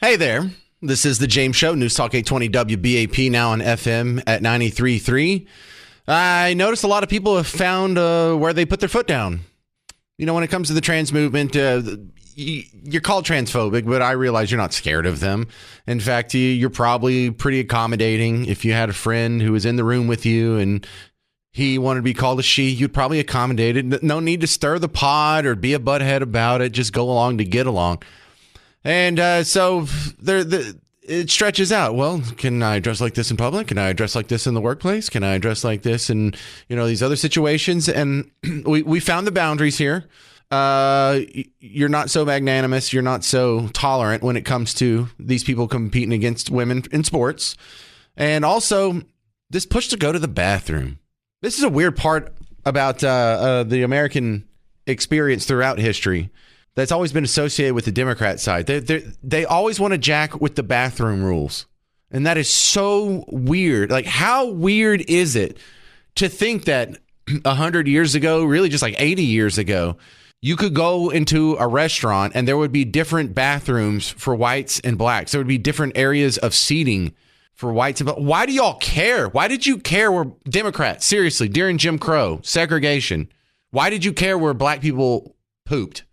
Hey there. This is the James Show, News Talk 820 WBAP, now on FM at 93.3. I noticed a lot of people have found where they put their foot down. You know, when it comes to the trans movement, you're called transphobic, but I realize you're not scared of them. In fact, you're probably pretty accommodating. If you had a friend who was in the room with you and he wanted to be called a she, you'd probably accommodate it. No need to stir the pot or be a butthead about it. Just go along to get along. And so it stretches out. Well, can I dress like this in public? Can I dress like this in the workplace? Can I dress like this in, these other situations? And we found the boundaries here. You're not so magnanimous. You're not so tolerant when it comes to these people competing against women in sports. And also this push to go to the bathroom. This is a weird part about the American experience throughout history that's always been associated with the Democrat side. They always want to jack with the bathroom rules. And that is so weird. Like, how weird is it to think that 100 years ago, really just like 80 years ago, you could go into a restaurant and there would be different bathrooms for whites and blacks. There would be different areas of seating for whites and blacks. Why do y'all care? Why did you care where Democrats, seriously, during Jim Crow, segregation, why did you care where black people pooped?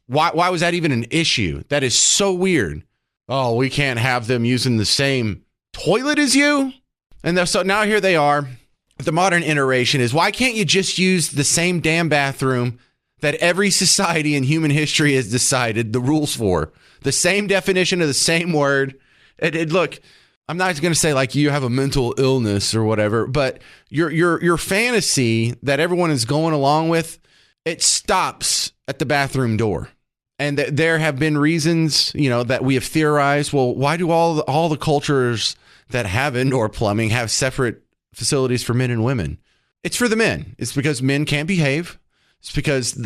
Why was that even an issue? That is so weird. Oh, we can't have them using the same toilet as you? And so now here they are. The modern iteration is, why can't you just use the same damn bathroom that every society in human history has decided the rules for? The same definition of the same word. Look, I'm not going to say like you have a mental illness or whatever, but your fantasy that everyone is going along with, it stops at the bathroom door. And there have been reasons, that we have theorized. Well, why do all the cultures that have indoor plumbing have separate facilities for men and women? It's for the men. It's because men can't behave. It's because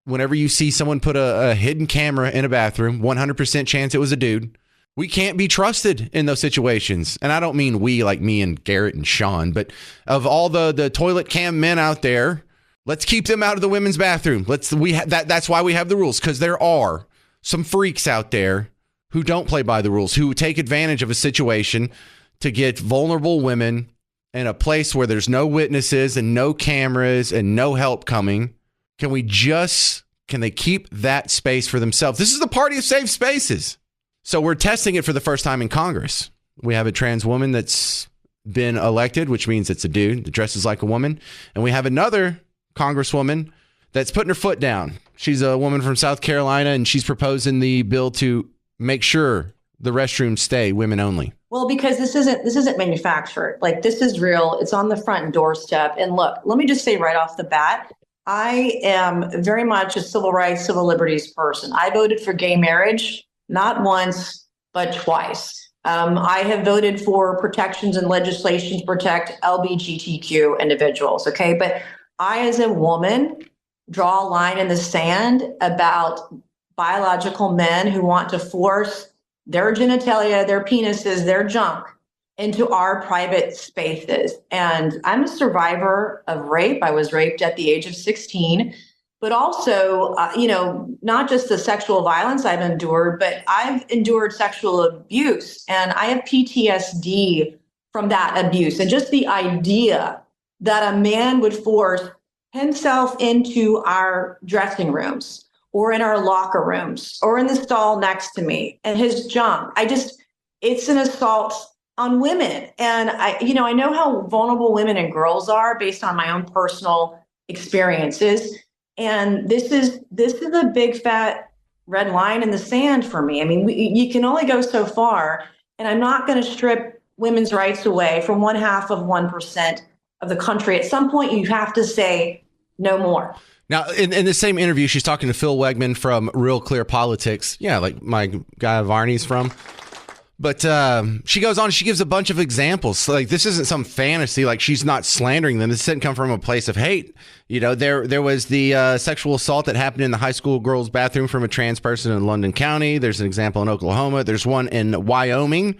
whenever you see someone put a hidden camera in a bathroom, 100% chance it was a dude. We can't be trusted in those situations. And I don't mean we like me and Garrett and Sean, but of all the toilet cam men out there, let's keep them out of the women's bathroom. That's why we have the rules, because there are some freaks out there who don't play by the rules, who take advantage of a situation to get vulnerable women in a place where there's no witnesses and no cameras and no help coming. Can they keep that space for themselves? This is the party of safe spaces. So we're testing it for the first time in Congress. We have a trans woman that's been elected, which means it's a dude that dresses like a woman. And we have another Congresswoman that's putting her foot down. She's a woman from South Carolina, and she's proposing the bill to make sure the restrooms stay women only. Well, because this isn't manufactured. Like, this is real. It's on the front doorstep. And look, let me just say right off the bat, I am very much a civil rights, civil liberties person. I voted for gay marriage, not once, but twice. I have voted for protections and legislation to protect LGBTQ individuals. Okay. But I, as a woman, draw a line in the sand about biological men who want to force their genitalia, their penises, their junk into our private spaces. And I'm a survivor of rape. I was raped at the age of 16, but also, not just the sexual violence I've endured, but I've endured sexual abuse, and I have PTSD from that abuse. And just the idea that a man would force himself into our dressing rooms or in our locker rooms or in the stall next to me and his junk. It's an assault on women. And I know how vulnerable women and girls are based on my own personal experiences. And this is a big fat red line in the sand for me. I mean, you can only go so far, and I'm not going to strip women's rights away from 0.5% of the country. At some point, you have to say no more. Now, in the same interview, she's talking to Phil Wegman from Real Clear Politics. Yeah, like my guy Varney's from. But she goes on, she gives a bunch of examples. Like, this isn't some fantasy. Like, she's not slandering them. This didn't come from a place of hate. There was the sexual assault that happened in the high school girls' bathroom from a trans person in London County. There's an example in Oklahoma. There's one in Wyoming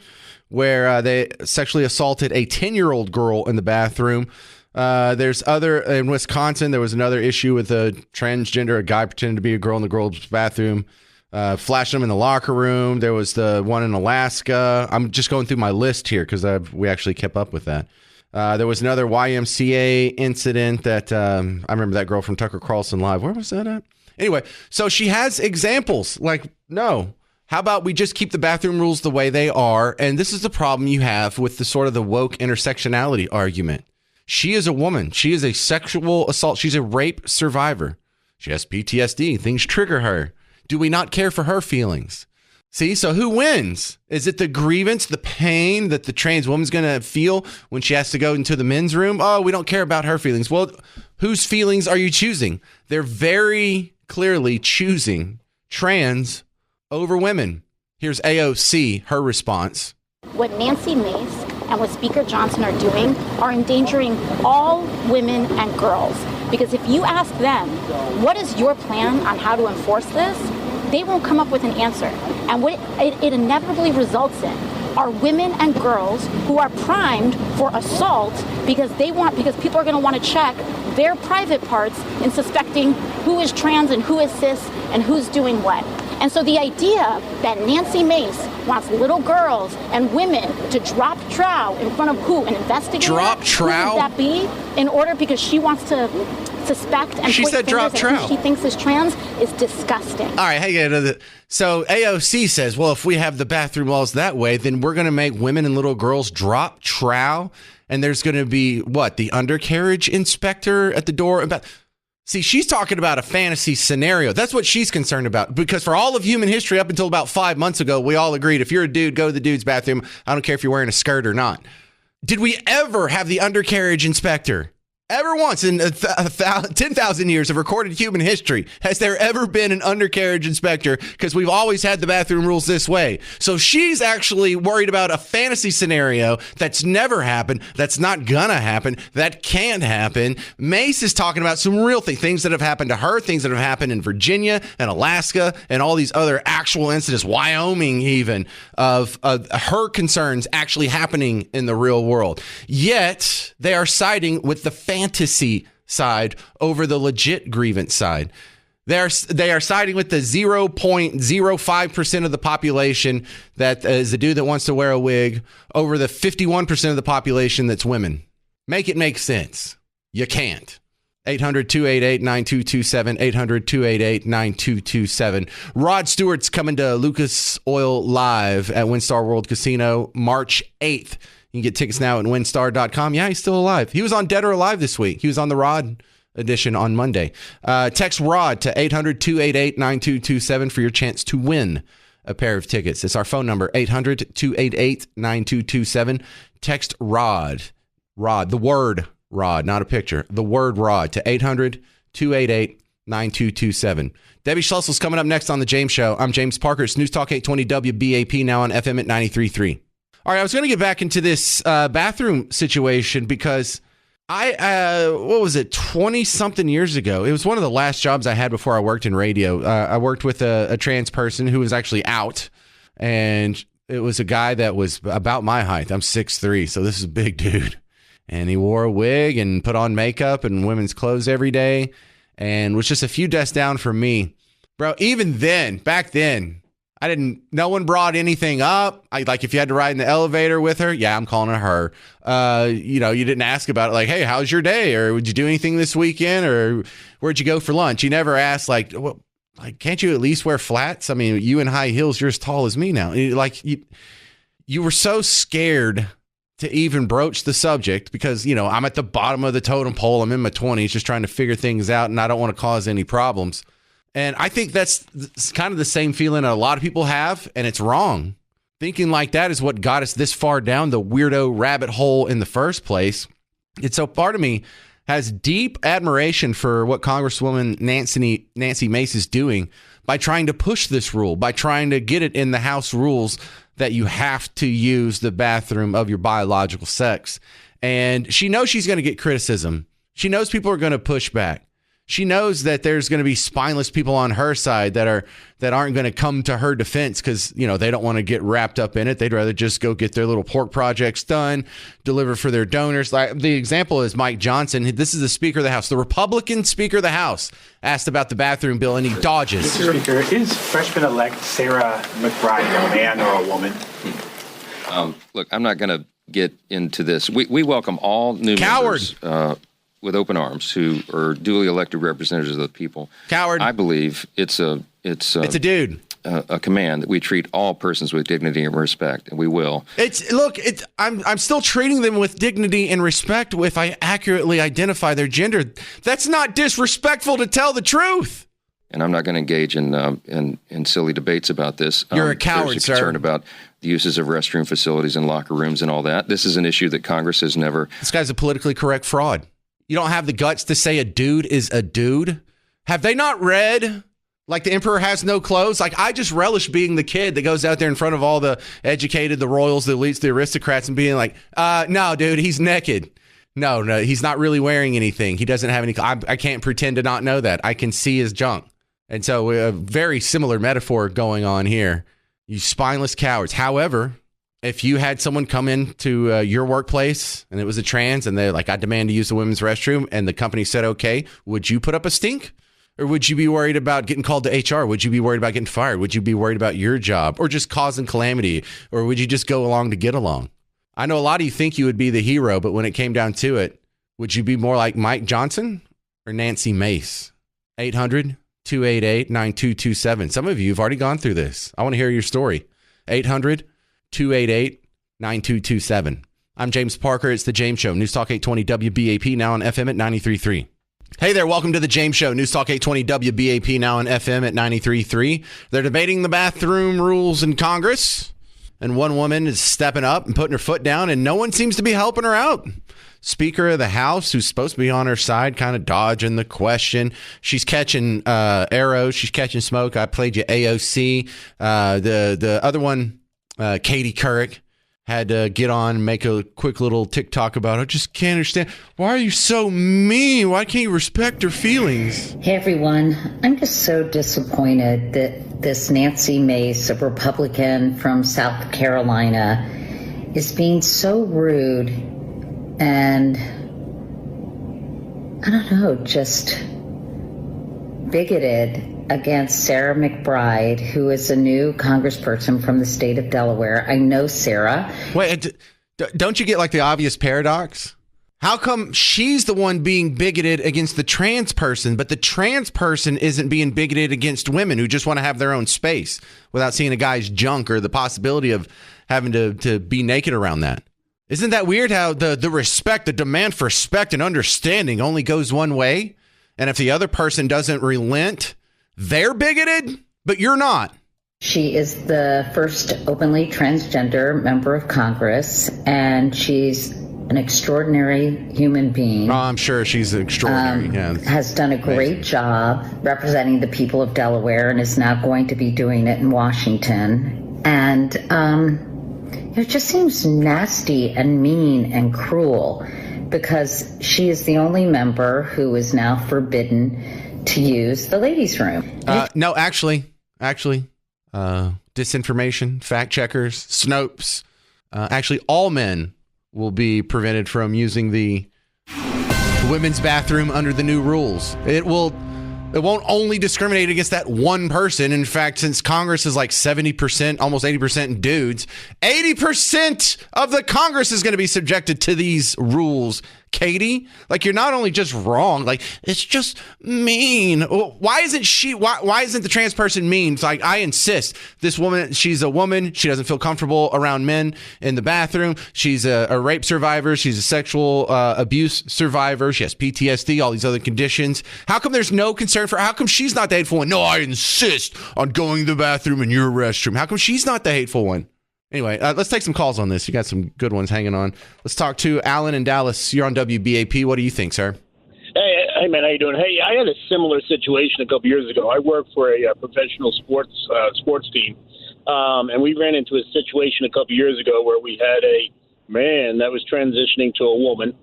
where they sexually assaulted a 10-year-old girl in the bathroom. There's in Wisconsin, there was another issue with a transgender, a guy pretending to be a girl in the girl's bathroom. flashing them in the locker room. There was the one in Alaska. I'm just going through my list here because we actually kept up with that. There was another YMCA incident that I remember that girl from Tucker Carlson Live. Where was that at? Anyway, so she has examples like, no, how about we just keep the bathroom rules the way they are? And this is the problem you have with the sort of the woke intersectionality argument. She is a woman. She is a sexual assault. She's a rape survivor. She has PTSD. Things trigger her. Do we not care for her feelings? See, so who wins? Is it the grievance, the pain that the trans woman's going to feel when she has to go into the men's room? Oh, we don't care about her feelings. Well, whose feelings are you choosing? They're very clearly choosing trans over women. Here's AOC, her response. What Nancy Mase and what Speaker Johnson are doing are endangering all women and girls. Because if you ask them, what is your plan on how to enforce this? They won't come up with an answer. And what it inevitably results in are women and girls who are primed for assault because people are going to want to check their private parts in suspecting who is trans and who is cis and who's doing what. And so the idea that Nancy Mace wants little girls and women to drop trow in front of who? An investigator? Drop trow? Who would that be? In order because she wants to suspect and she point said fingers drop at trow. who she thinks is trans is disgusting. All right, hey, so AOC says, well, if we have the bathroom laws that way, then we're going to make women and little girls drop trow, and there's going to be, what, the undercarriage inspector at the door? See, she's talking about a fantasy scenario. That's what she's concerned about, because for all of human history, up until about 5 months ago, we all agreed if you're a dude, go to the dude's bathroom. I don't care if you're wearing a skirt or not. Did we ever have the undercarriage inspector? Ever once in 10,000 years of recorded human history, has there ever been an undercarriage inspector? Because we've always had the bathroom rules this way. So she's actually worried about a fantasy scenario that's never happened, that's not gonna happen, that can't happen. Mase is talking about some real things that have happened to her, things that have happened in Virginia and Alaska and all these other actual incidents, Wyoming even, of her concerns actually happening in the real world. Yet they are siding with the fantasy side over the legit grievance side. They are siding with the 0.05% of the population that is a dude that wants to wear a wig over the 51% of the population that's women. Make it make sense. You can't. 800-288-9227, 800-288-9227. Rod Stewart's coming to Lucas Oil Live at WinStar World Casino March 8th. You can get tickets now at winstar.com. Yeah, he's still alive. He was on Dead or Alive this week. He was on the Rod edition on Monday. Text Rod to 800-288-9227 for your chance to win a pair of tickets. It's our phone number, 800-288-9227. Text Rod. Rod, the word Rod, not a picture. The word Rod to 800-288-9227. Debbie Schlussel's coming up next on The James Show. I'm James Parker. It's News Talk 820 WBAP, now on FM at 93.3. All right, I was going to get back into this bathroom situation because what was it, 20-something years ago? It was one of the last jobs I had before I worked in radio. I worked with a trans person who was actually out, and it was a guy that was about my height. I'm 6'3", so this is a big dude. And he wore a wig and put on makeup and women's clothes every day and was just a few desks down from me. Bro, even then, back then, no one brought anything up. If you had to ride in the elevator with her, yeah, I'm calling her. You didn't ask about it. Like, hey, how's your day? Or would you do anything this weekend? Or where'd you go for lunch? You never asked can't you at least wear flats? I mean, you in high heels, you're as tall as me now. You were so scared to even broach the subject because, I'm at the bottom of the totem pole. I'm in my 20s just trying to figure things out, and I don't want to cause any problems. And I think that's kind of the same feeling a lot of people have, and it's wrong. Thinking like that is what got us this far down the weirdo rabbit hole in the first place. And so part of me has deep admiration for what Congresswoman Nancy Mace is doing by trying to push this rule, by trying to get it in the House rules that you have to use the bathroom of your biological sex. And she knows she's going to get criticism. She knows people are going to push back. She knows that there's going to be spineless people on her side that aren't going to come to her defense because, they don't want to get wrapped up in it. They'd rather just go get their little pork projects done, deliver for their donors. Like the example is Mike Johnson. This is the Speaker of the House, the Republican Speaker of the House, asked about the bathroom bill, and he dodges. Mr. Speaker, is freshman-elect Sarah McBride a man or a woman? Look, I'm not going to get into this. We welcome all new members with open arms who are duly elected representatives of the people. Coward. I believe it's a dude. A command that we treat all persons with dignity and respect, and we will. I'm still treating them with dignity and respect if I accurately identify their gender. That's not disrespectful to tell the truth. And I'm not going to engage in silly debates about this. You're a coward, there's a sir. concern about the uses of restroom facilities and locker rooms and all that. This is an issue that Congress has never. This guy's a politically correct fraud. You don't have the guts to say a dude is a dude. Have they not read, like, The Emperor Has No Clothes? Like, I just relish being the kid that goes out there in front of all the educated, the royals, the elites, the aristocrats, and being like, no, dude, he's naked. No, he's not really wearing anything. He doesn't have any. I can't pretend to not know that. I can see his junk. And so a very similar metaphor going on here. You spineless cowards. However, if you had someone come into your workplace and it was a trans and they're like, I demand to use the women's restroom, and the company said, okay, would you put up a stink? Or would you be worried about getting called to HR? Would you be worried about getting fired? Would you be worried about your job or just causing calamity? Or would you just go along to get along? I know a lot of you think you would be the hero, but when it came down to it, would you be more like Mike Johnson or Nancy Mase? 800-288-9227. Some of you have already gone through this. I want to hear your story. 800-288-9227. I'm James Parker. It's The James Show. News Talk 820 WBAP, now on FM at 93.3. Hey there, welcome to The James Show. News Talk 820 WBAP, now on FM at 93.3. They're debating the bathroom rules in Congress, and one woman is stepping up and putting her foot down, and no one seems to be helping her out. Speaker of the House, who's supposed to be on her side, kind of dodging the question. She's catching arrows. She's catching smoke. I played you AOC. The other one, Katie Couric, had to get on and make a quick little TikTok about, I just can't understand. Why are you so mean? Why can't you respect her feelings? Hey, everyone. I'm just so disappointed that this Nancy Mase, a Republican from South Carolina, is being so rude and, I don't know, just bigoted against Sarah McBride, who is a new congressperson from the state of Delaware. I know Sarah. Wait, don't you get like the obvious paradox? How come she's the one being bigoted against the trans person, but the trans person isn't being bigoted against women who just want to have their own space without seeing a guy's junk or the possibility of having to be naked around that? Isn't that weird how the respect, the demand for respect and understanding only goes one way? And if the other person doesn't relent, they're bigoted, but you're not. She is the first openly transgender member of Congress, and she's an extraordinary human being. Oh, I'm sure she's extraordinary. Has done a great job representing the people of Delaware and is now going to be doing it in Washington. And it just seems nasty and mean and cruel because she is the only member who is now forbidden to use the ladies' room. No, actually, disinformation, fact checkers, Snopes. Actually, all men will be prevented from using the women's bathroom under the new rules. It won't only discriminate against that one person. In fact, since Congress is like 70%, almost 80% dudes, 80% of the Congress is going to be subjected to these rules. Katie, like, you're not only just wrong, like, it's just mean. Why isn't the trans person mean? It's like, I insist. This woman, she's a woman. She doesn't feel comfortable around men in the bathroom. She's a rape survivor. She's a sexual abuse survivor. She has PTSD, all these other conditions. How come there's no concern for her? How come she's not the hateful one? No, I insist on going to the bathroom in your restroom. How come she's not the hateful one? Anyway, let's take some calls on this. You got some good ones hanging on. Let's talk to Alan in Dallas. You're on WBAP. What do you think, sir? Hey, man, how you doing? Hey, I had a similar situation a couple years ago. I worked for a professional sports team, and we ran into a situation a couple years ago where we had a man that was transitioning to a woman.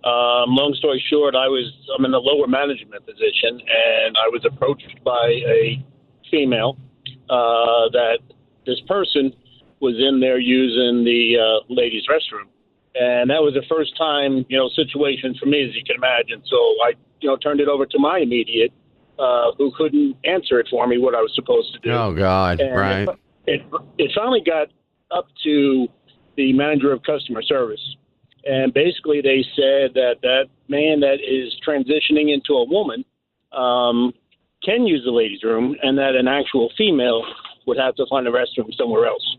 Long story short, I'm in a lower management position, and I was approached by a female that this person was in there using the ladies' restroom. And that was the first time, situation for me, as you can imagine. So I, turned it over to my immediate, who couldn't answer it for me, what I was supposed to do. Oh, God, and right. It finally got up to the manager of customer service. And basically they said that man that is transitioning into a woman can use the ladies' room, and that an actual female would have to find a restroom somewhere else.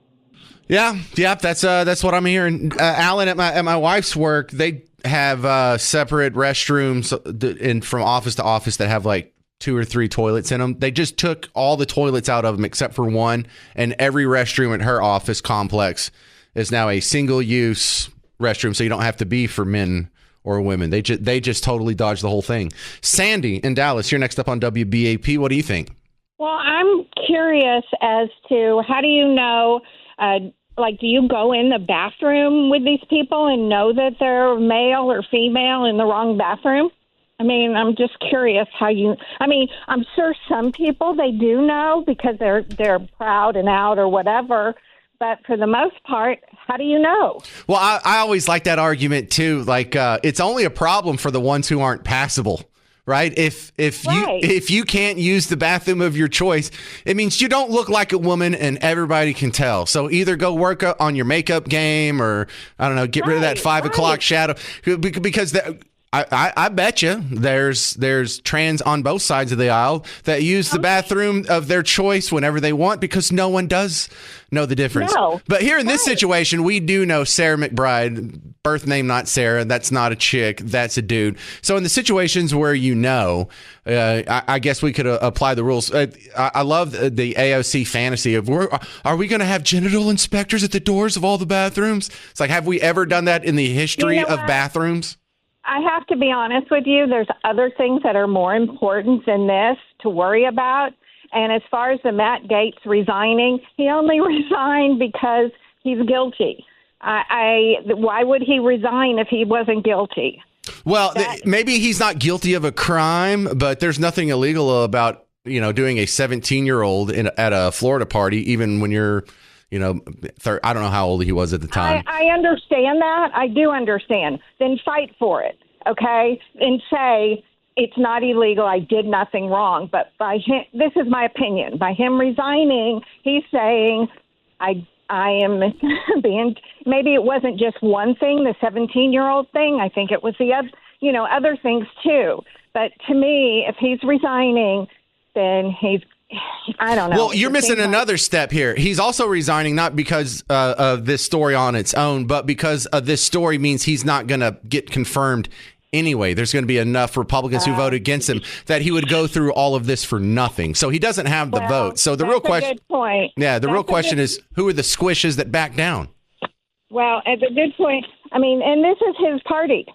Yeah, that's what I'm hearing. Alan, at my wife's work, they have separate restrooms from office to office that have like 2 or 3 toilets in them. They just took all the toilets out of them except for one, and every restroom at her office complex is now a single-use restroom, so you don't have to be for men or women. They just totally dodged the whole thing. Sandy in Dallas, you're next up on WBAP. What do you think? Well, I'm curious as to how do you know, do you go in the bathroom with these people and know that they're male or female in the wrong bathroom? I mean, I'm just curious I'm sure some people, they do know because they're proud and out or whatever. But for the most part, how do you know? Well, I always like that argument, too. Like, it's only a problem for the ones who aren't passable. Right. If you can't use the bathroom of your choice, it means you don't look like a woman and everybody can tell. So either go work on your makeup game or, I don't know, get rid of that 5 o'clock shadow, because I bet you there's trans on both sides of the aisle that use the bathroom of their choice whenever they want, because no one does know the difference. No. But here in this situation, we do know Sarah McBride, birth name not Sarah. That's not a chick. That's a dude. So in the situations where I guess we could apply the rules. I love the AOC fantasy of are we going to have genital inspectors at the doors of all the bathrooms? It's like, have we ever done that in the history of bathrooms? I have to be honest with you. There's other things that are more important than this to worry about. And as far as the Matt Gaetz resigning, he only resigned because he's guilty. Why would he resign if he wasn't guilty? Well, maybe he's not guilty of a crime, but there's nothing illegal about, doing a 17-year-old at a Florida party, even when you're, I don't know how old he was at the time. I understand that. I do understand. Then fight for it, okay? And say it's not illegal. I did nothing wrong. But by him, this is my opinion. By him resigning, he's saying I am being. Maybe it wasn't just one thing, the 17-year-old thing. I think it was the other things too. But to me, if he's resigning, then he's. I don't know. Well, you're missing another step here. He's also resigning not because of this story on its own, but because of this story means he's not going to get confirmed anyway. There's going to be enough Republicans who vote against him that he would go through all of this for nothing. So he doesn't have the vote. So the real question, good point. Yeah, the real question is, who are the squishes that back down? Well, at a good point. I mean, and this is his party,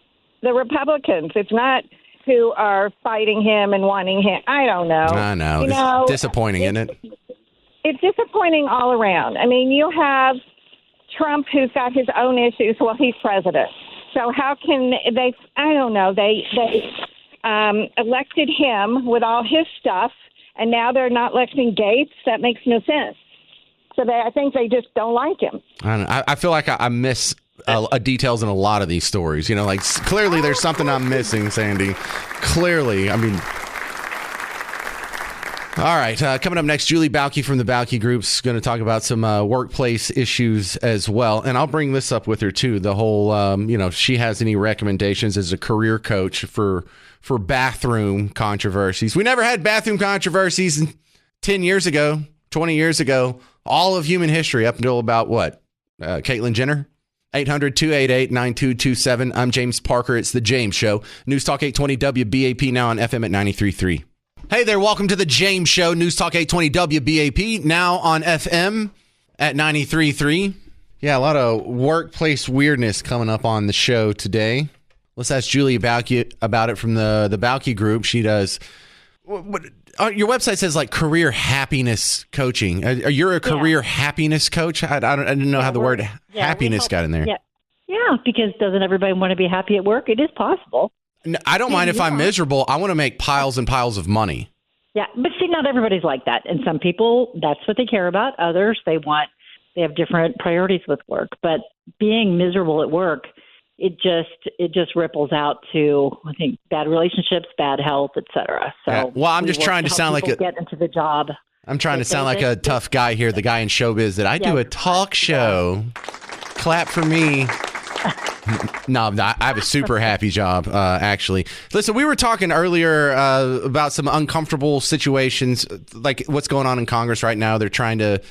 the Republicans. It's not who are fighting him and wanting him. I don't know. I know. It's disappointing, isn't it? It's disappointing all around. I mean, you have Trump, who's got his own issues. Well, he's president. So how can they? I don't know. They elected him with all his stuff, and now they're not electing Gates. That makes no sense. So I think they just don't like him. I don't know. I feel like I miss details in a lot of these stories. Like clearly there's something I'm missing, Sandy. Clearly. I mean, all right. Coming up next, Julie Balke from the Balke Group's going to talk about some workplace issues as well. And I'll bring this up with her, too. The whole, if she has any recommendations as a career coach for bathroom controversies. We never had bathroom controversies 10 years ago, 20 years ago, all of human history up until about what? Caitlyn Jenner? 800-288-9227. I'm James Parker. It's The James Show. News Talk 820 WBAP, now on FM at 93.3. Hey there, welcome to The James Show. News Talk 820 WBAP, now on FM at 93.3. Yeah, a lot of workplace weirdness coming up on the show today. Let's ask Julie Balke about it from the Balke Group. She does... your website says like career happiness coaching. Are you a career happiness coach? I didn't know how the word happiness got in there. Yeah, because doesn't everybody want to be happy at work? It is possible. No, I don't mind if I'm miserable. I want to make piles and piles of money. Yeah, but see, not everybody's like that. And some people, that's what they care about. Others, they have different priorities with work. But being miserable at work, it just ripples out to, I think, bad relationships, bad health, et cetera. So, yeah. Well, I'm just trying to sound like get into the job. I'm trying to sound like a tough guy here, the guy in showbiz that I do a talk show. Clap for me. No, I have a super happy job, actually. Listen, we were talking earlier about some uncomfortable situations, like what's going on in Congress right now. They're trying to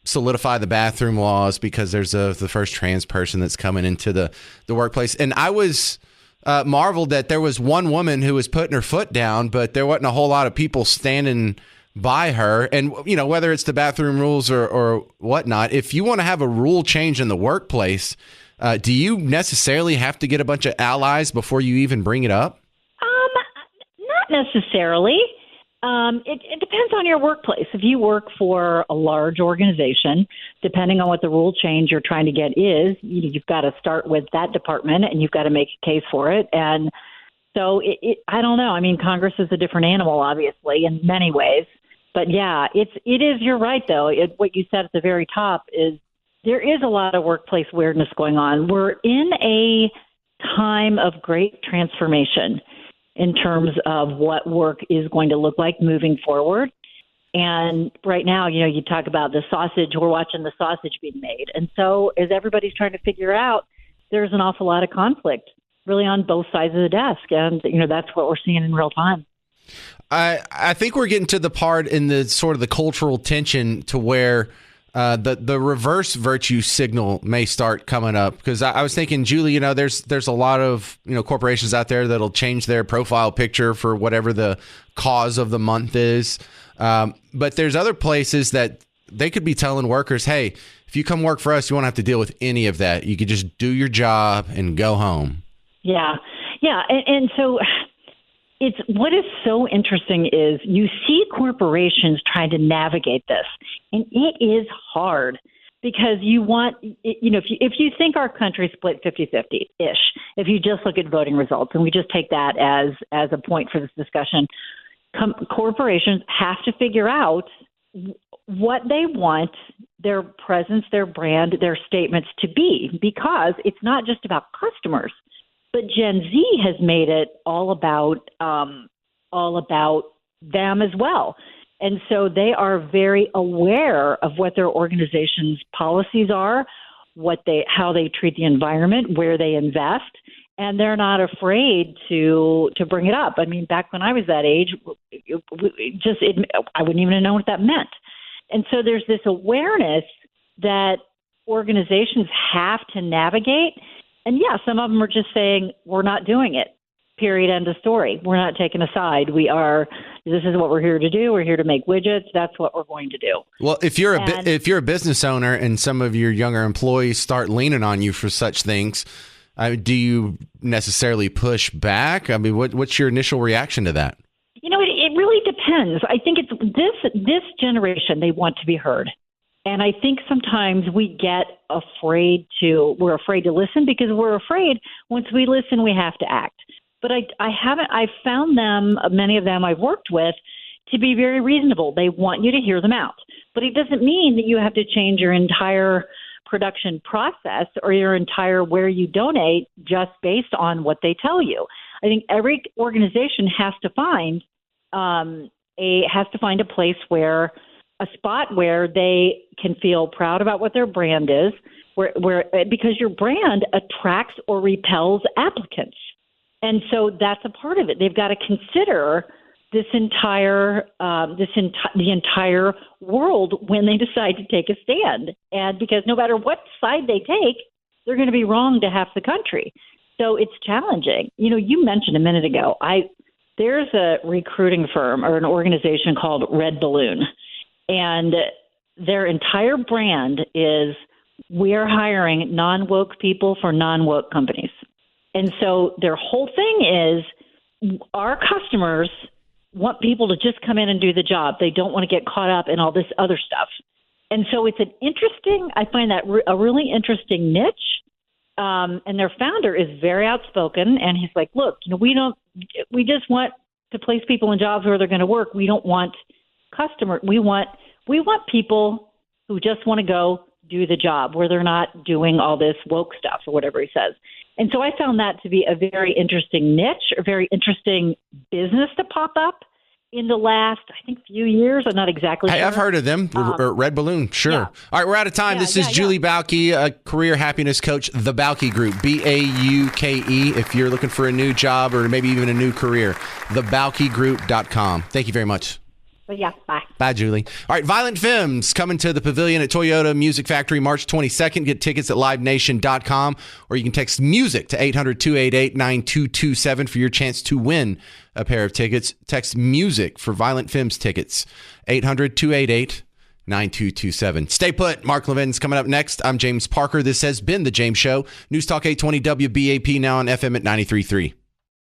solidify the bathroom laws because there's the first trans person that's coming into the workplace. And I was marveled that there was one woman who was putting her foot down, but there wasn't a whole lot of people standing by her. And, you know, whether it's the bathroom rules or whatnot, if you want to have a rule change in the workplace, do you necessarily have to get a bunch of allies before you even bring it up? Not necessarily. It depends on your workplace. If you work for a large organization, depending on what the rule change you're trying to get is, you've got to start with that department and you've got to make a case for it. And so I don't know. I mean, Congress is a different animal, obviously, in many ways. But yeah, it is. You're right, though. What you said at the very top is, there is a lot of workplace weirdness going on. We're in a time of great transformation in terms of what work is going to look like moving forward. And right now, you know, you talk about the sausage, we're watching the sausage being made. And so as everybody's trying to figure out, there's an awful lot of conflict really on both sides of the desk. And, you know, that's what we're seeing in real time. I think we're getting to the part in the sort of the cultural tension to where the reverse virtue signal may start coming up, because I was thinking, Julie, you know, there's a lot of, you know, corporations out there that'll change their profile picture for whatever the cause of the month is. But there's other places that they could be telling workers, hey, if you come work for us, you won't have to deal with any of that. You could just do your job and go home. Yeah. Yeah. And so it's what is so interesting is you see corporations trying to navigate this, and it is hard because you want, you know, if you think our country split 50-50-ish, if you just look at voting results, and we just take that as a point for this discussion, corporations have to figure out what they want their presence, their brand, their statements to be, because it's not just about customers. But Gen Z has made it all about them as well. And so they are very aware of what their organization's policies are, how they treat the environment, where they invest, and they're not afraid to bring it up. I mean, back when I was that age, I wouldn't even know what that meant. And so there's this awareness that organizations have to navigate. And yeah, some of them are just saying, we're not doing it, period, end of story. We're not taking a side. This is what we're here to do. We're here to make widgets. That's what we're going to do. Well, if you're a business owner and some of your younger employees start leaning on you for such things, do you necessarily push back? I mean, what's your initial reaction to that? You know, it really depends. I think it's this generation, they want to be heard. And I think sometimes we're afraid to listen because we're afraid once we listen, we have to act. But I've found many of them I've worked with, to be very reasonable. They want you to hear them out. But it doesn't mean that you have to change your entire production process or your entire where you donate just based on what they tell you. I think every organization has to find a place where a spot where they can feel proud about what their brand is, where because your brand attracts or repels applicants. And so that's a part of it. They've got to consider the entire world when they decide to take a stand. And because no matter what side they take, they're going to be wrong to half the country. So it's challenging. You know, you mentioned a minute ago, there's a recruiting firm or an organization called Red Balloon. And their entire brand is, we're hiring non-woke people for non-woke companies. And so their whole thing is, our customers want people to just come in and do the job. They don't want to get caught up in all this other stuff. And so it's I find that a really interesting niche, And their founder is very outspoken, and he's like, look, we just want to place people in jobs where they're going to work. We don't want we want people who just want to go do the job, where they're not doing all this woke stuff or whatever he says. And so I found that to be a very interesting niche, a very interesting business to pop up in the last, I think, few years. I'm not exactly sure. I've heard of them. Red Balloon. Sure. Yeah. All right, we're out of time. This is Julie Bauke, a career happiness coach, The Bauke Group, Bauke. If you're looking for a new job or maybe even a new career, thebaukegroup.com. Thank you very much. But yeah, bye. Bye, Julie. All right, Violent Femmes coming to the Pavilion at Toyota Music Factory March 22nd. Get tickets at livenation.com, or you can text MUSIC to 800-288-9227 for your chance to win a pair of tickets. Text MUSIC for Violent Femmes tickets, 800-288-9227. Stay put. Mark Levin's coming up next. I'm James Parker. This has been The James Show. News Talk 820 WBAP, now on FM at 93.3.